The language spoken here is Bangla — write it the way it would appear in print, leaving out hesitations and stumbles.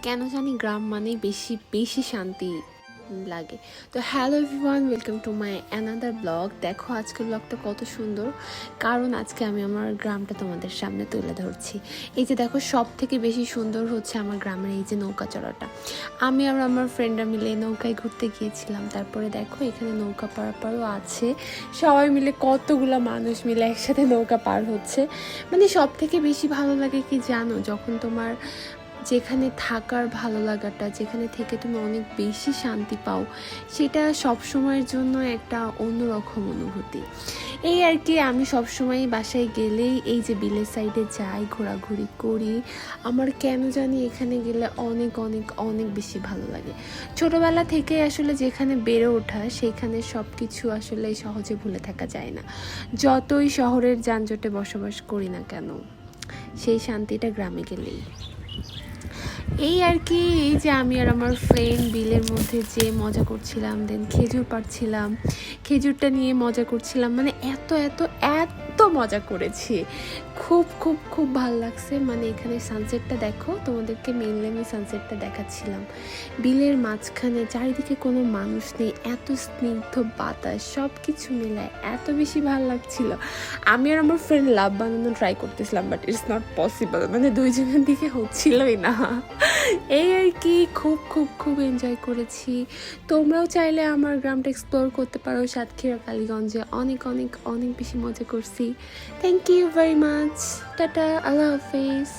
কেন জানি গ্রাম মানেই বেশি বেশি শান্তি লাগে। তো hello everyone, welcome to my another blog. দেখো আজকের ব্লগটা কত সুন্দর, কারণ আজকে আমি আমার গ্রামটা তোমাদের সামনে তুলে ধরছি। এই যে দেখো, সব থেকে বেশি সুন্দর হচ্ছে আমার গ্রামের এই যে নৌকা চড়াটা। আমি আর আমার ফ্রেন্ডরা মিলে নৌকায় ঘুরতে গিয়েছিলাম। তারপরে দেখো এখানে নৌকা পারাপারও আছে, সবাই মিলে কতগুলো মানুষ মিলে একসাথে নৌকা পার হচ্ছে। মানে সব থেকে বেশি ভালো লাগে কি জানো, যখন তোমার যেখানে থাকার ভালো লাগাটা, যেখানে থেকে তুমি অনেক বেশি শান্তি পাও, সেটা সব সময়ের জন্য একটা অন্যরকম অনুভূতি। এই আর কি, আমি সবসময় বাসায় গেলেই এই যে বিলের সাইডে যাই, ঘোরাঘুরি করি। আমার কেন জানি এখানে গেলে অনেক অনেক অনেক বেশি ভালো লাগে। ছোটবেলা থেকে আসলে যেখানে বেড়ে ওঠা, সেখানে সব কিছু আসলে সহজে ভুলে থাকা যায় না। যতই শহরের যানজটে বসবাস করি না কেন, সেই শান্তিটা গ্রামে গেলেই। এই আর কি, এই যে আমি আর আমার ফ্রেন্ড বিলের মধ্যে যে মজা করছিলাম, দেন খেজুর পাড়ছিলাম, খেজুরটা নিয়ে মজা করছিলাম। মানে এত এত এত মজা করেছি, খুব খুব খুব ভালো লাগছে। মানে এখানে সানসেটটা দেখো, তোমাদেরকে মেনলি আমি সানসেটটা দেখাচ্ছিলাম। বিলের মাঝখানে চারিদিকে কোনো মানুষ নেই, এত স্নিগ্ধ বাতাস, সব কিছু মিলায় এত বেশি ভালো লাগছিল। আমি আর আমার ফ্রেন্ড লাভ বানানো ট্রাই করতেছিলাম, বাট ইটস নট পসিবল, মানে দুইজনের দিকে হচ্ছিলই না। এই আর কি, খুব খুব খুব এনজয় করেছি। তোমরাও চাইলে আমার গ্রামটা এক্সপ্লোর করতে পারো, সাতক্ষীরা কালীগঞ্জে অনেক অনেক অনেক বেশি মজা করছি। থ্যাংক ইউ ভেরি মাচ, টাটা, আল্লাহ হাফেজ।